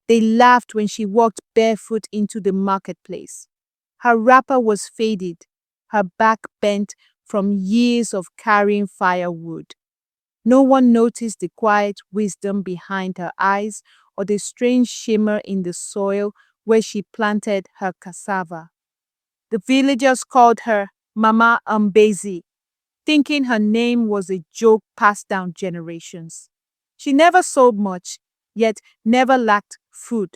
They laughed when she walked barefoot into the marketplace. Her wrapper was faded, her back bent from years of carrying firewood. No one noticed the quiet wisdom behind her eyes or the strange shimmer in the soil where she planted her cassava. The villagers called her Mama Mbezi, thinking her name was a joke passed down generations. She never sold much, yet never lacked food.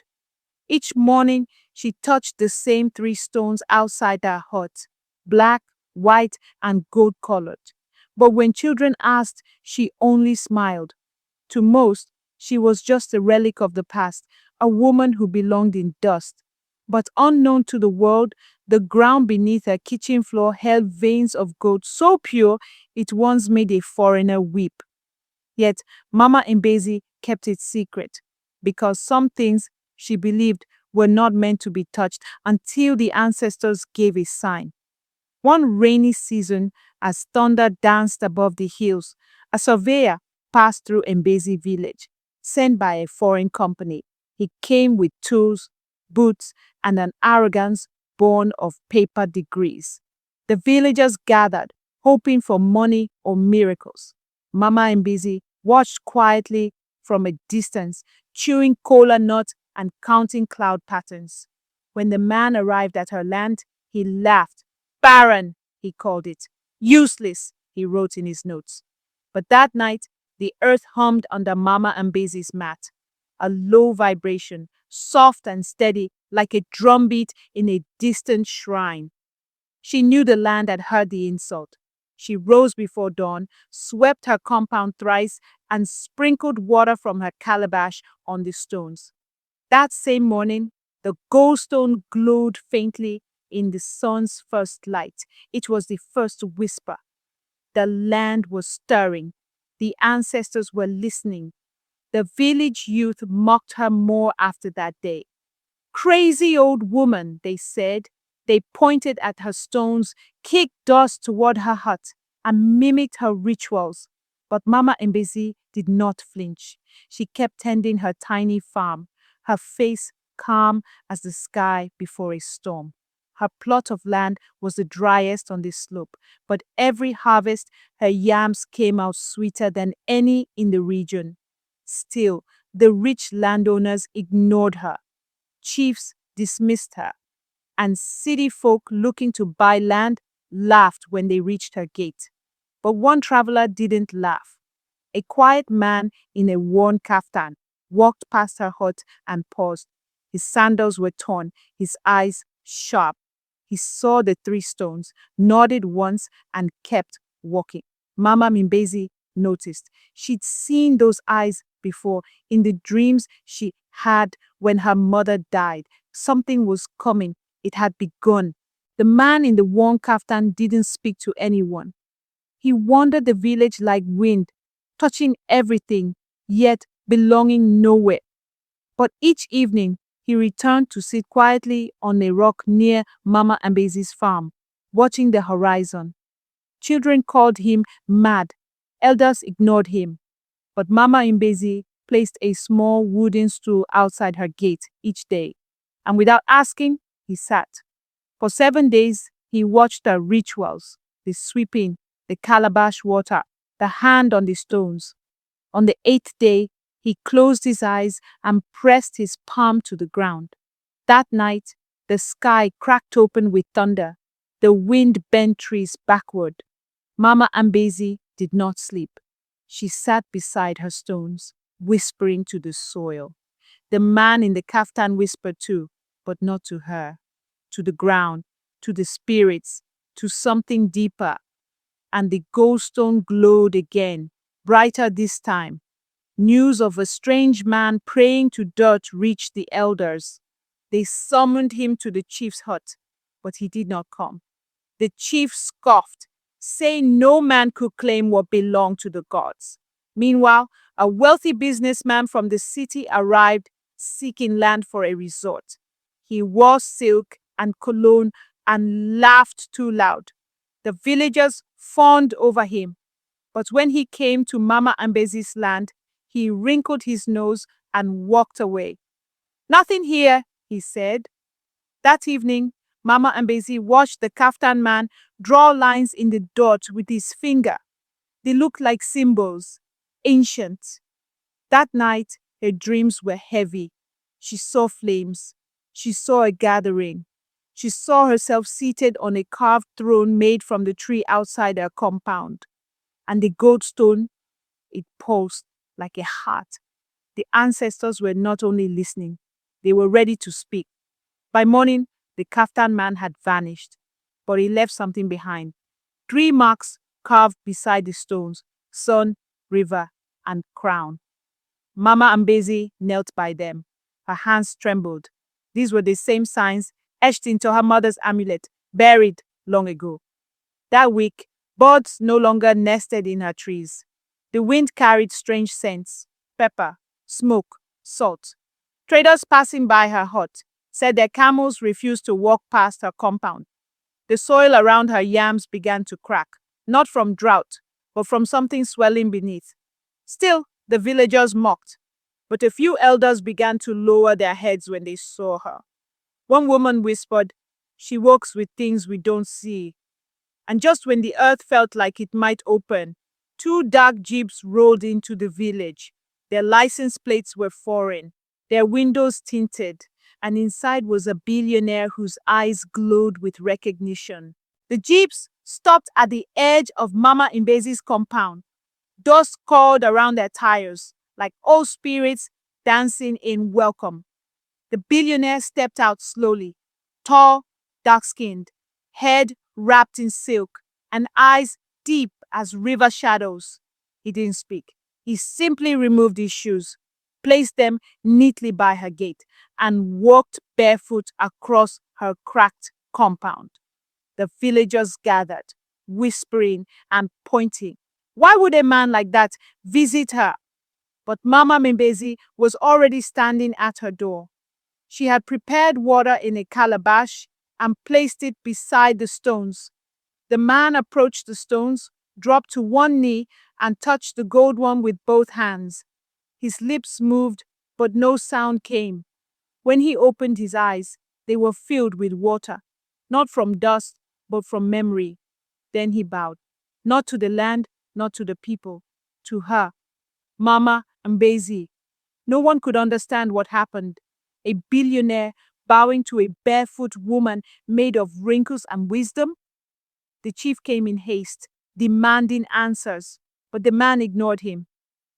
Each morning, she touched the same three stones outside her hut, black, white, and gold colored. But when children asked, she only smiled. To most, she was just a relic of the past, a woman who belonged in dust. But unknown to the world, the ground beneath her kitchen floor held veins of gold so pure it once made a foreigner weep. Yet Mama Mbezi kept it secret, because some things she believed were not meant to be touched until the ancestors gave a sign. One rainy season, as thunder danced above the hills, a surveyor passed through Mbezi village, sent by a foreign company. He came with tools, boots, and an arrogance born of paper degrees. The villagers gathered, hoping for money or miracles. Mama Mbezi watched quietly from a distance, chewing kola nuts and counting cloud patterns. When the man arrived at her land, he laughed. Barren, he called it. Useless, he wrote in his notes. But that night, the earth hummed under Mama Mbezi's mat. A low vibration, soft and steady, like a drumbeat in a distant shrine. She knew the land had heard the insult. She rose before dawn, swept her compound thrice, and sprinkled water from her calabash on the stones. That same morning, the gold stone glowed faintly in the sun's first light. It was the first whisper. The land was stirring. The ancestors were listening. The village youth mocked her more after that day. Crazy old woman, they said. They pointed at her stones, kicked dust toward her hut, and mimicked her rituals. But Mama Mbezi did not flinch. She kept tending her tiny farm, her face calm as the sky before a storm. Her plot of land was the driest on the slope, but every harvest her yams came out sweeter than any in the region. Still, the rich landowners ignored her. Chiefs dismissed her, and city folk looking to buy land laughed when they reached her gate. But one traveler didn't laugh. A quiet man in a worn kaftan walked past her hut and paused. His sandals were torn, his eyes sharp. He saw the three stones, nodded once, and kept walking. Mama Mbezi noticed. She'd seen those eyes before in the dreams she had when her mother died. Something was coming. It had begun. The man in the worn kaftan didn't speak to anyone. He wandered the village like wind, touching everything, yet belonging nowhere. But each evening, he returned to sit quietly on a rock near Mama Mbezi's farm, watching the horizon. Children called him mad. Elders ignored him. But Mama Mbezi placed a small wooden stool outside her gate each day, and without asking, he sat. For 7 days, he watched the rituals, the sweeping, the calabash water, the hand on the stones. On the 8th day, he closed his eyes and pressed his palm to the ground. That night, the sky cracked open with thunder. The wind bent trees backward. Mama Mbezi did not sleep. She sat beside her stones, whispering to the soil. The man in the kaftan whispered too, but not to her. To the ground, to the spirits, to something deeper. And the gold stone glowed again, brighter this time. News of a strange man praying to dirt reached the elders. They summoned him to the chief's hut, but he did not come. The chief scoffed, saying no man could claim what belonged to the gods. Meanwhile, a wealthy businessman from the city arrived, seeking land for a resort. He wore silk and cologne and laughed too loud. The villagers fawned over him. But when he came to Mama Mbezi's land, he wrinkled his nose and walked away. Nothing here, he said. That evening, Mama Mbezi watched the kaftan man draw lines in the dirt with his finger. They looked like symbols, ancient. That night, her dreams were heavy. She saw flames. She saw a gathering. She saw herself seated on a carved throne made from the tree outside her compound. And the gold stone, it pulsed like a heart. The ancestors were not only listening, they were ready to speak. By morning, the kaftan man had vanished, but he left something behind. 3 marks carved beside the stones: sun, river, and crown. Mama Mbezi knelt by them. Her hands trembled. These were the same signs etched into her mother's amulet, buried long ago. That week, birds no longer nested in her trees. The wind carried strange scents: pepper, smoke, salt. Traders passing by her hut said their camels refused to walk past her compound. The soil around her yams began to crack, not from drought, but from something swelling beneath. Still, the villagers mocked, but a few elders began to lower their heads when they saw her. One woman whispered, "She walks with things we don't see." And just when the earth felt like it might open, 2 dark jeeps rolled into the village. Their license plates were foreign, their windows tinted, and inside was a billionaire whose eyes glowed with recognition. The jeeps stopped at the edge of Mama Mbezi's compound. Dust curled around their tires, like old spirits dancing in welcome. The billionaire stepped out slowly, tall, dark-skinned, head wrapped in silk, and eyes deep as river shadows. He didn't speak. He simply removed his shoes, placed them neatly by her gate, and walked barefoot across her cracked compound. The villagers gathered, whispering and pointing. Why would a man like that visit her? But Mama Mbezi was already standing at her door. She had prepared water in a calabash and placed it beside the stones. The man approached the stones, dropped to one knee, and touched the gold one with both hands. His lips moved, but no sound came. When he opened his eyes, they were filled with water, not from dust, but from memory. Then he bowed, not to the land, not to the people, to her, Mama Mbezi. No one could understand what happened. A billionaire bowing to a barefoot woman made of wrinkles and wisdom? The chief came in haste, demanding answers, but the man ignored him.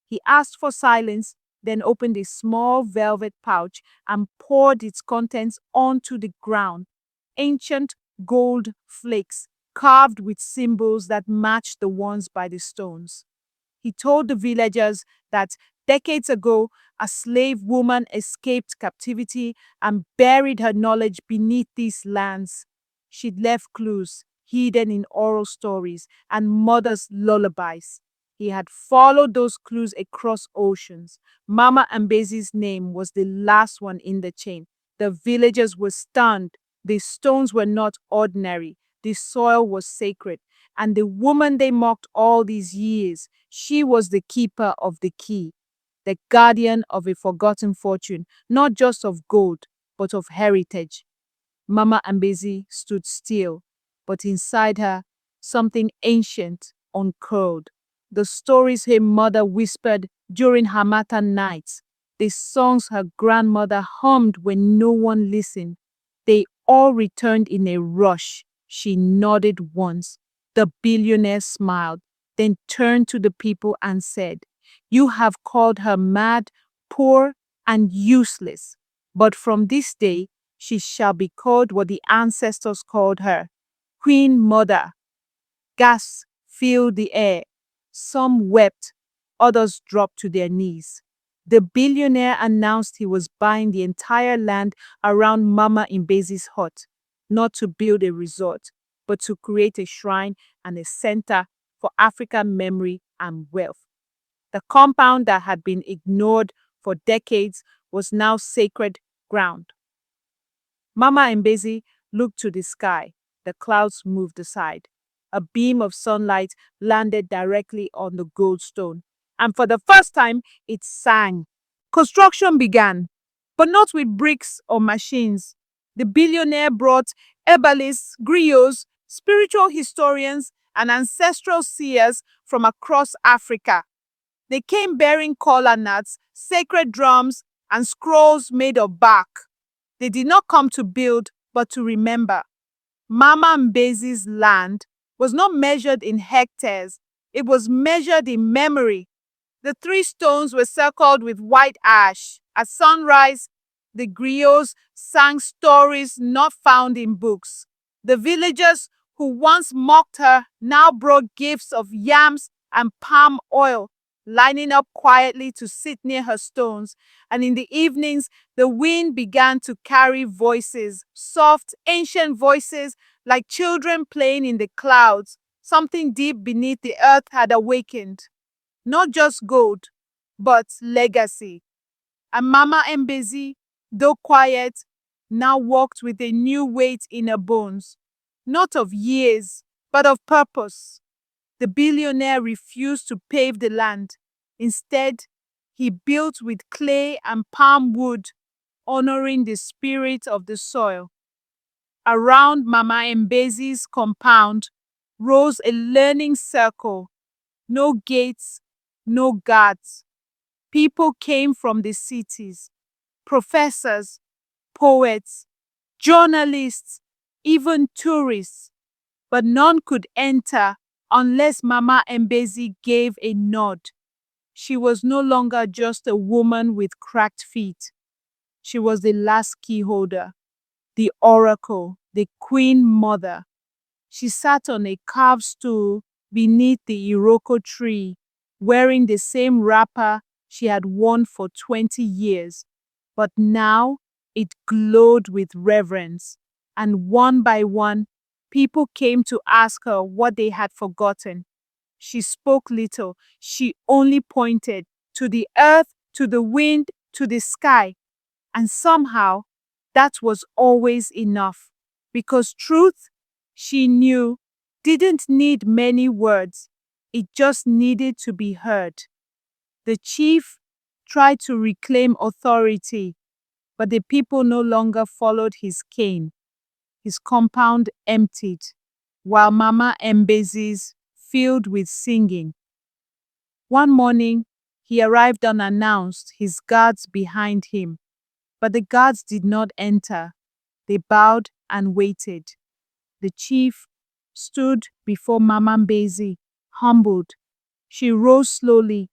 He asked for silence, then opened a small velvet pouch and poured its contents onto the ground. Ancient gold flakes, carved with symbols that matched the ones by the stones. He told the villagers that decades ago, a slave woman escaped captivity and buried her knowledge beneath these lands. She'd left clues hidden in oral stories and mothers' lullabies. He had followed those clues across oceans. Mama Mbezi's name was the last one in the chain. The villagers were stunned. The stones were not ordinary. The soil was sacred. And the woman they mocked all these years, she was the keeper of the key, the guardian of a forgotten fortune, not just of gold, but of heritage. Mama Mbezi stood still, but inside her, something ancient uncurled. The stories her mother whispered during harmattan nights, the songs her grandmother hummed when no one listened, they all returned in a rush. She nodded once. The billionaire smiled, then turned to the people and said, "You have called her mad, poor, and useless. But from this day, she shall be called what the ancestors called her, Queen Mother." Gasps filled the air. Some wept, others dropped to their knees. The billionaire announced he was buying the entire land around Mama Mbezi's hut, not to build a resort, but to create a shrine and a center for African memory and wealth. The compound that had been ignored for decades was now sacred ground. Mama Mbezi looked to the sky. The clouds moved aside. A beam of sunlight landed directly on the gold stone, and for the first time, it sang. Construction began. but not with bricks or machines. The billionaire brought herbalists, griots, spiritual historians, and ancestral seers from across Africa. They came bearing kola nuts, sacred drums, and scrolls made of bark. They did not come to build, but to remember. Mama Mbezi's land was not measured in hectares, it was measured in memory. The three stones were circled with white ash. At sunrise, the griots sang stories not found in books. The villagers who once mocked her now brought gifts of yams and palm oil, lining up quietly to sit near her stones. And in the evenings, the wind began to carry voices, soft, ancient voices like children playing in the clouds. Something deep beneath the earth had awakened. Not just gold, but legacy. And Mama Mbezi, though quiet, now walked with a new weight in her bones, not of years, but of purpose. The billionaire refused to pave the land. Instead, he built with clay and palm wood, honoring the spirit of the soil. Around Mama Mbezi's compound rose a learning circle. No gates, no guards. People came from the cities, professors, poets, journalists, even tourists, but none could enter unless Mama Mbezi gave a nod. She was no longer just a woman with cracked feet. She was the last key holder, the oracle, the queen mother. She sat on a carved stool beneath the Iroko tree, wearing the same wrapper she had worn for 20 years. But now it glowed with reverence, and one by one, people came to ask her what they had forgotten. She spoke little, she only pointed to the earth, to the wind, to the sky. And somehow, that was always enough. Because truth, she knew, didn't need many words. It just needed to be heard. The chief tried to reclaim authority, but the people no longer followed his cane. His compound emptied, while Mama Mbezi's filled with singing. One morning, he arrived unannounced, his guards behind him. But the guards did not enter. They bowed and waited. The chief stood before Mama Mbezi, humbled. She rose slowly,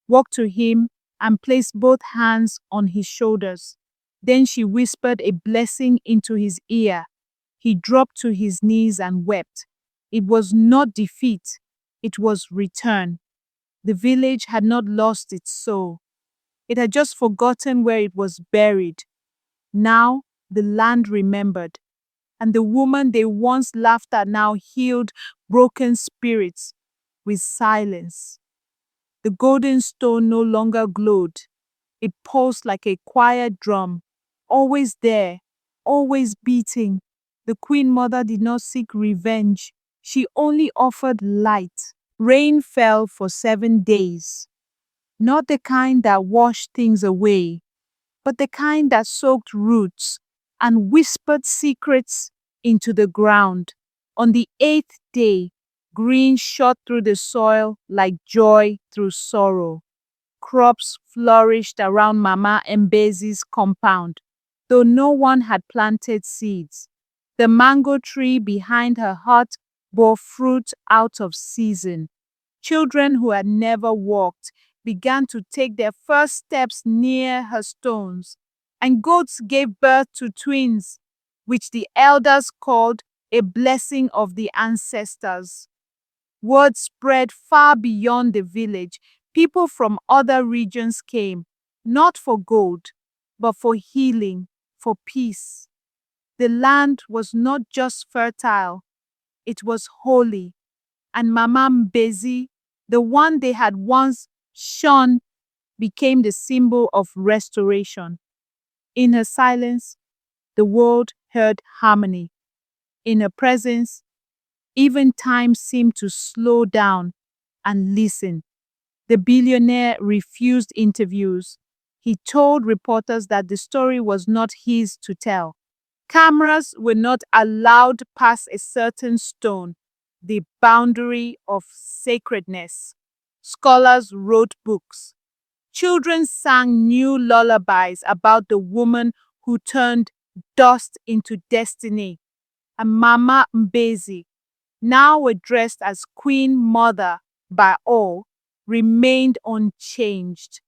walked to him, and placed both hands on his shoulders. Then she whispered a blessing into his ear. He dropped to his knees and wept. It was not defeat, it was return. The village had not lost its soul. It had just forgotten where it was buried. Now the land remembered, and the woman they once laughed at now healed broken spirits with silence. The golden stone no longer glowed. It pulsed like a quiet drum, always there, always beating. The Queen Mother did not seek revenge. She only offered light. Rain fell for 7 days. Not the kind that washed things away, but the kind that soaked roots and whispered secrets into the ground. On the 8th day, green shot through the soil like joy through sorrow. Crops flourished around Mama Mbezi's compound, though no one had planted seeds. The mango tree behind her hut bore fruit out of season. Children who had never walked began to take their first steps near her stones, and goats gave birth to twins, which the elders called a blessing of the ancestors. Word spread far beyond the village. People from other regions came, not for gold, but for healing, for peace. The land was not just fertile, it was holy. And Mama Mbezi, the one they had once shunned, became the symbol of restoration. In her silence, the world heard harmony. In her presence, even time seemed to slow down and listen. The billionaire refused interviews. He told reporters that the story was not his to tell. Cameras were not allowed past a certain stone, the boundary of sacredness. Scholars wrote books. Children sang new lullabies about the woman who turned dust into destiny. And Mama Mbezi, now addressed as Queen Mother by all, remained unchanged.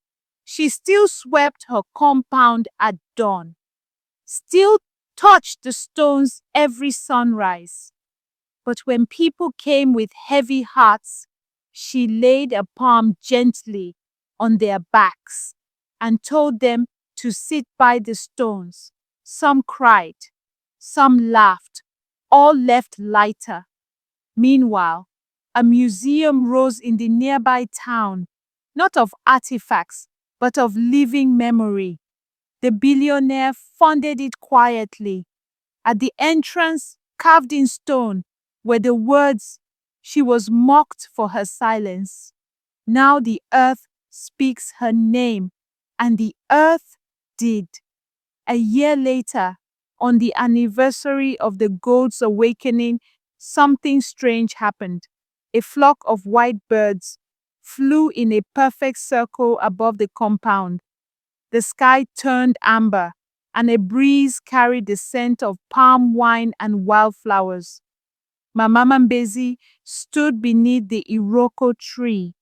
She still swept her compound at dawn, still touched the stones every sunrise. But when people came with heavy hearts, she laid a palm gently on their backs and told them to sit by the stones. Some cried, some laughed, all left lighter. Meanwhile, a museum rose in the nearby town, not of artifacts, but of living memory. The billionaire funded it quietly. At the entrance, carved in stone, were the words, "She was mocked for her silence. Now the earth speaks her name," and the earth did. A year later, on the anniversary of the gold's awakening, something strange happened. A flock of white birds flew in a perfect circle above the compound. The sky turned amber, and a breeze carried the scent of palm wine and wildflowers. Mama Mbezi stood beneath the Iroko tree,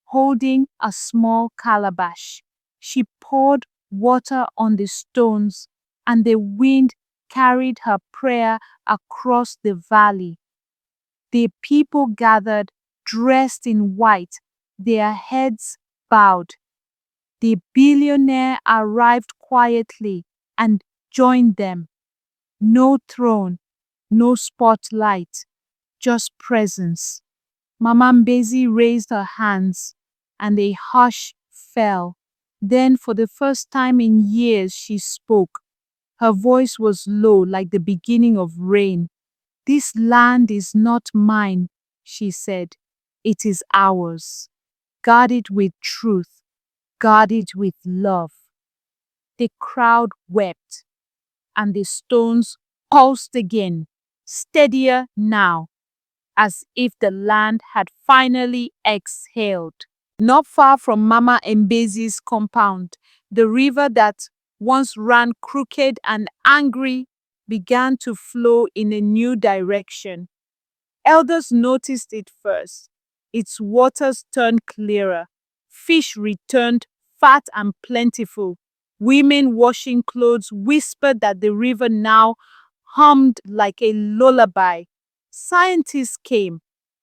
holding a small calabash. She poured water on the stones, and the wind carried her prayer across the valley. The people gathered, dressed in white, their heads bowed. The billionaire arrived quietly and joined them. No throne, no spotlight, just presence. Mama Mbezi raised her hands, and a hush fell. Then, for the first time in years, she spoke. Her voice was low, like the beginning of rain. "This land is not mine," she said. "It is ours. Guard it with truth. Guard it with love." The crowd wept, and the stones pulsed again, steadier now, as if the land had finally exhaled. Not far from Mama Mbezi's compound, the river that once ran crooked and angry began to flow in a new direction. Elders noticed it first. Its waters turned clearer. Fish returned fat and plentiful. Women washing clothes whispered that the river now hummed like a lullaby. Scientists came,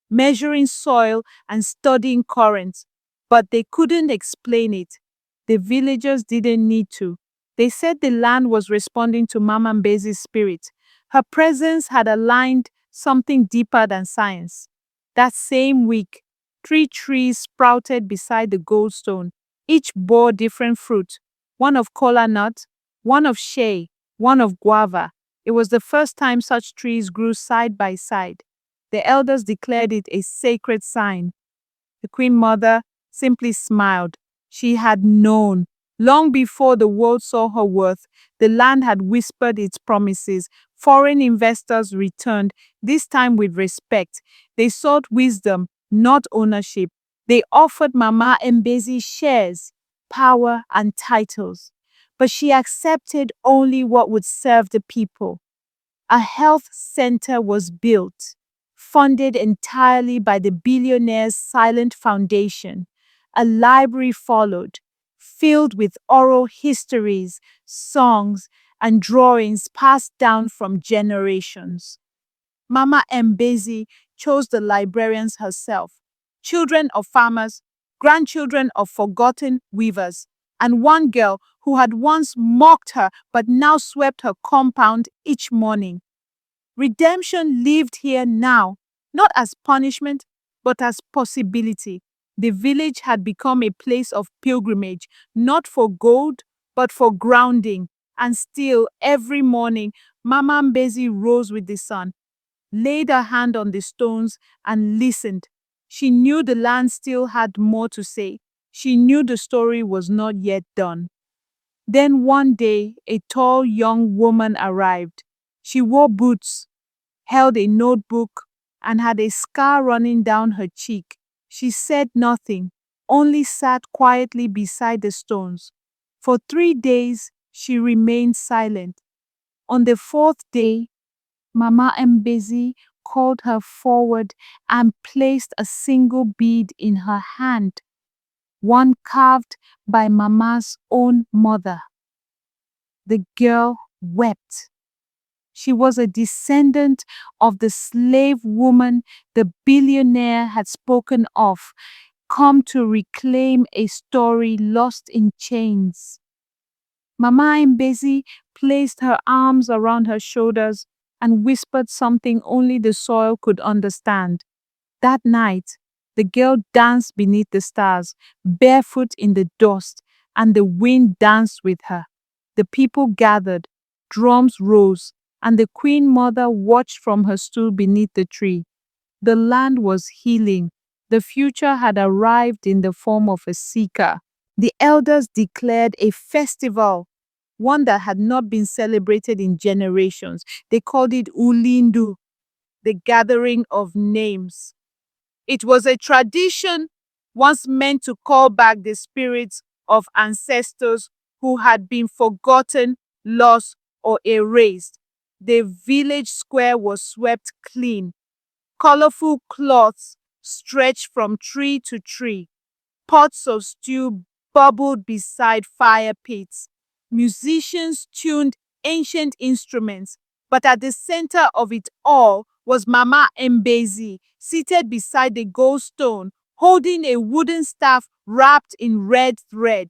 measuring soil and studying currents, but they couldn't explain it. The villagers didn't need to. They said the land was responding to Mama Mbezi's spirit. Her presence had aligned something deeper than science. That same week, 3 trees sprouted beside the goldstone. Each bore different fruit, one of kola nut, one of shea, one of guava. It was the first time such trees grew side by side. The elders declared it a sacred sign. The Queen Mother simply smiled. She had known. Long before the world saw her worth, the land had whispered its promises. Foreign investors returned, this time with respect. They sought wisdom, not ownership. They offered Mama Mbezi shares, power, and titles. But she accepted only what would serve the people. A health center was built, funded entirely by the billionaire's silent foundation. A library followed, filled with oral histories, songs, and drawings passed down from generations. Mama Mbezi chose the librarians herself, children of farmers, grandchildren of forgotten weavers, and one girl who had once mocked her but now swept her compound each morning. Redemption lived here now, not as punishment, but as possibility. The village had become a place of pilgrimage, not for gold, but for grounding. And still, every morning, Mama Mbezi rose with the sun, laid her hand on the stones, and listened. She knew the land still had more to say. She knew the story was not yet done. Then one day, a tall young woman arrived. She wore boots, held a notebook, and had a scar running down her cheek. She said nothing, only sat quietly beside the stones. For 3 days, she remained silent. On the fourth day, Mama Mbezi called her forward and placed a single bead in her hand, one carved by Mama's own mother. The girl wept. She was a descendant of the slave woman the billionaire had spoken of, come to reclaim a story lost in chains. Mama Mbezi placed her arms around her shoulders and whispered something only the soil could understand. That night, the girl danced beneath the stars, barefoot in the dust, and the wind danced with her. The people gathered, drums rose, and the Queen Mother watched from her stool beneath the tree. The land was healing. The future had arrived in the form of a seeker. The elders declared a festival, one that had not been celebrated in generations. They called it Ulindu, the gathering of names. It was a tradition once meant to call back the spirits of ancestors who had been forgotten, lost, or erased. The village square was swept clean. Colorful cloths stretched from tree to tree. Pots of stew bubbled beside fire pits. Musicians tuned ancient instruments, but at the center of it all was Mama Mbezi, seated beside the gold stone, holding a wooden staff wrapped in red thread.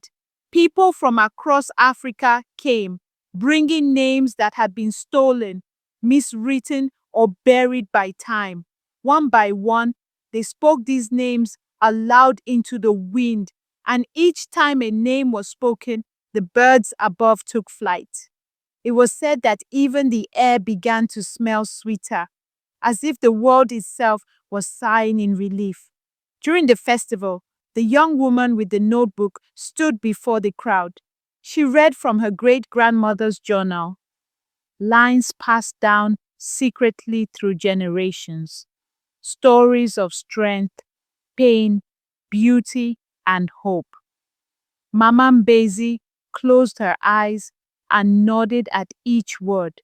People from across Africa came, bringing names that had been stolen, miswritten, or buried by time. One by one, they spoke these names aloud into the wind, and each time a name was spoken, the birds above took flight. It was said that even the air began to smell sweeter, as if the world itself was sighing in relief. During the festival, the young woman with the notebook stood before the crowd. She read from her great-grandmother's journal, lines passed down secretly through generations, stories of strength, pain, beauty, and hope. Mama Mbezi closed her eyes and nodded at each word,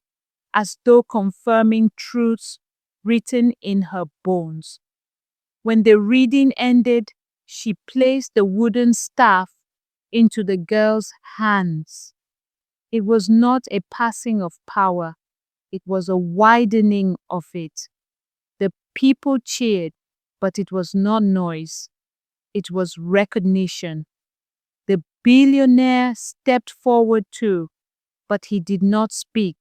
as though confirming truths written in her bones. When the reading ended, she placed the wooden staff into the girl's hands. It was not a passing of power, it was a widening of it. The people cheered, but it was not noise, it was recognition. The billionaire stepped forward too, but he did not speak.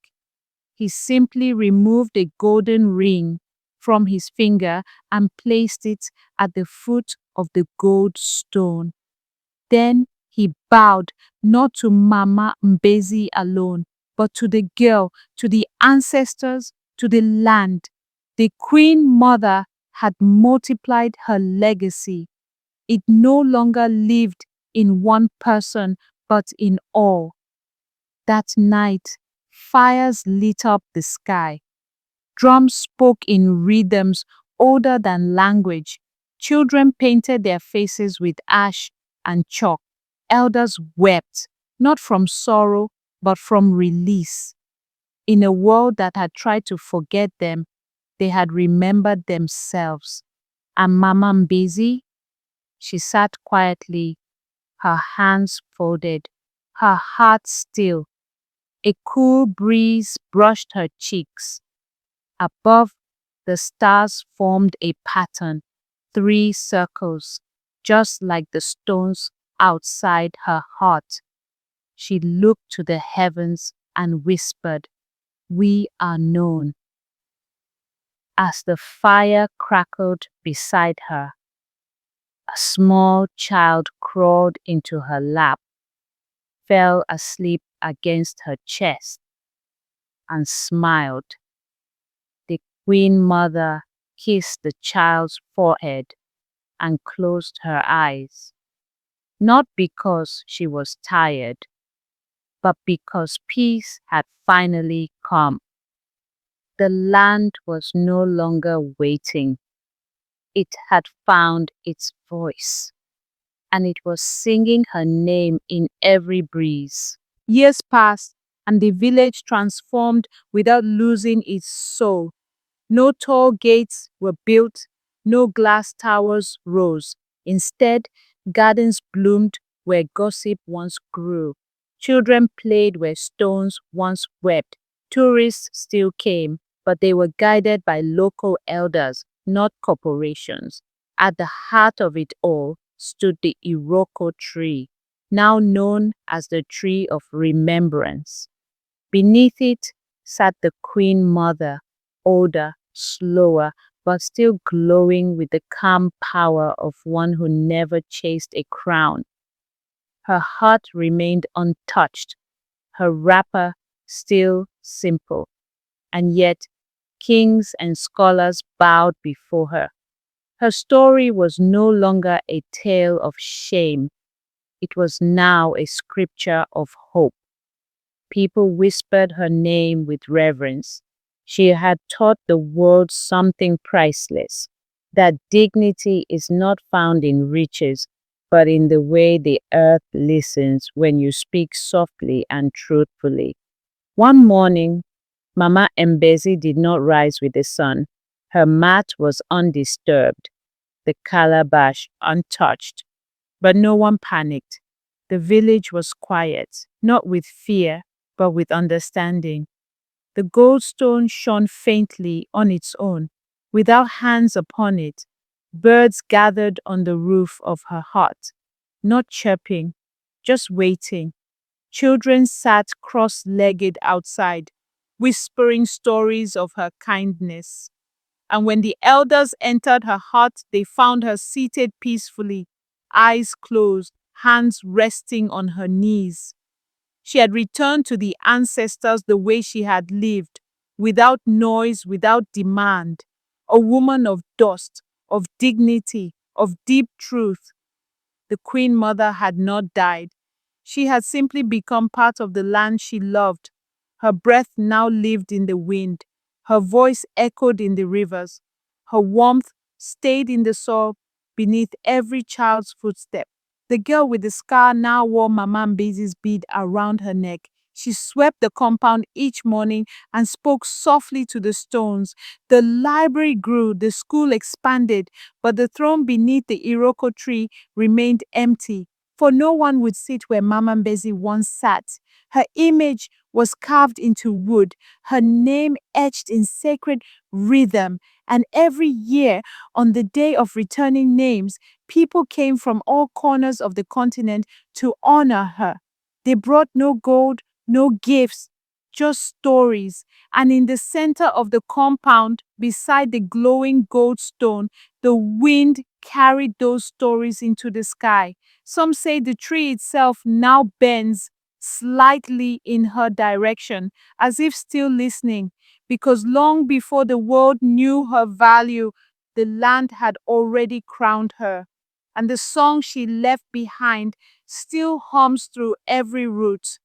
He simply removed a golden ring from his finger and placed it at the foot of the gold stone. Then he bowed, not to Mama Mbezi alone, but to the girl, to the ancestors, to the land. The Queen Mother had multiplied her legacy. It no longer lived in one person, but in all. That night, fires lit up the sky. Drums spoke in rhythms older than language. Children painted their faces with ash and chalk. Elders wept, not from sorrow, but from release. In a world that had tried to forget them, they had remembered themselves. And Mama Mbezi, she sat quietly, her hands folded, her heart still. A cool breeze brushed her cheeks. Above, the stars formed a pattern, 3 circles, just like the stones outside her heart. She looked to the heavens and whispered, "We are known." As the fire crackled beside her, a small child crawled into her lap, fell asleep against her chest, and smiled. The Queen Mother kissed the child's forehead and closed her eyes. not because she was tired, but because peace had finally come. The land was no longer waiting. It had found its voice, and it was singing her name in every breeze. Years passed, and the village transformed without losing its soul. No tall gates were built, no glass towers rose. Instead, gardens bloomed where gossip once grew. Children played where stones once wept. Tourists still came, but they were guided by local elders, not corporations. At the heart of it all stood the Iroko tree, now known as the Tree of Remembrance. Beneath it sat the Queen Mother, older, slower, but still glowing with the calm power of one who never chased a crown. Her heart remained untouched, her wrapper still simple, and yet kings and scholars bowed before her. Her story was no longer a tale of shame, it was now a scripture of hope. People whispered her name with reverence. She had taught the world something priceless, that dignity is not found in riches, but in the way the earth listens when you speak softly and truthfully. One morning, Mama Mbezi did not rise with the sun. Her mat was undisturbed, the calabash untouched. But no one panicked. The village was quiet, not with fear, but with understanding. The goldstone shone faintly on its own, without hands upon it. Birds gathered on the roof of her hut, not chirping, just waiting. Children sat cross-legged outside, whispering stories of her kindness. And when the elders entered her hut, they found her seated peacefully, eyes closed, hands resting on her knees. She had returned to the ancestors the way she had lived, without noise, without demand. A woman of dust, of dignity, of deep truth. The Queen Mother had not died. She had simply become part of the land she loved. Her breath now lived in the wind. Her voice echoed in the rivers. Her warmth stayed in the soil beneath every child's footstep. The girl with the scar now wore Mama Mbezi's bead around her neck. She swept the compound each morning and spoke softly to the stones. The library grew, the school expanded, but the throne beneath the Iroko tree remained empty, for no one would sit where Mama Mbezi once sat. Her image was carved into wood, her name etched in sacred rhythm, and every year, on the day of returning names, people came from all corners of the continent to honor her. They brought no gold, no gifts, just stories. And in the center of the compound, beside the glowing gold stone, the wind carried those stories into the sky. Some say the tree itself now bends slightly in her direction, as if still listening, because long before the world knew her value, the land had already crowned her. And the song she left behind still hums through every root.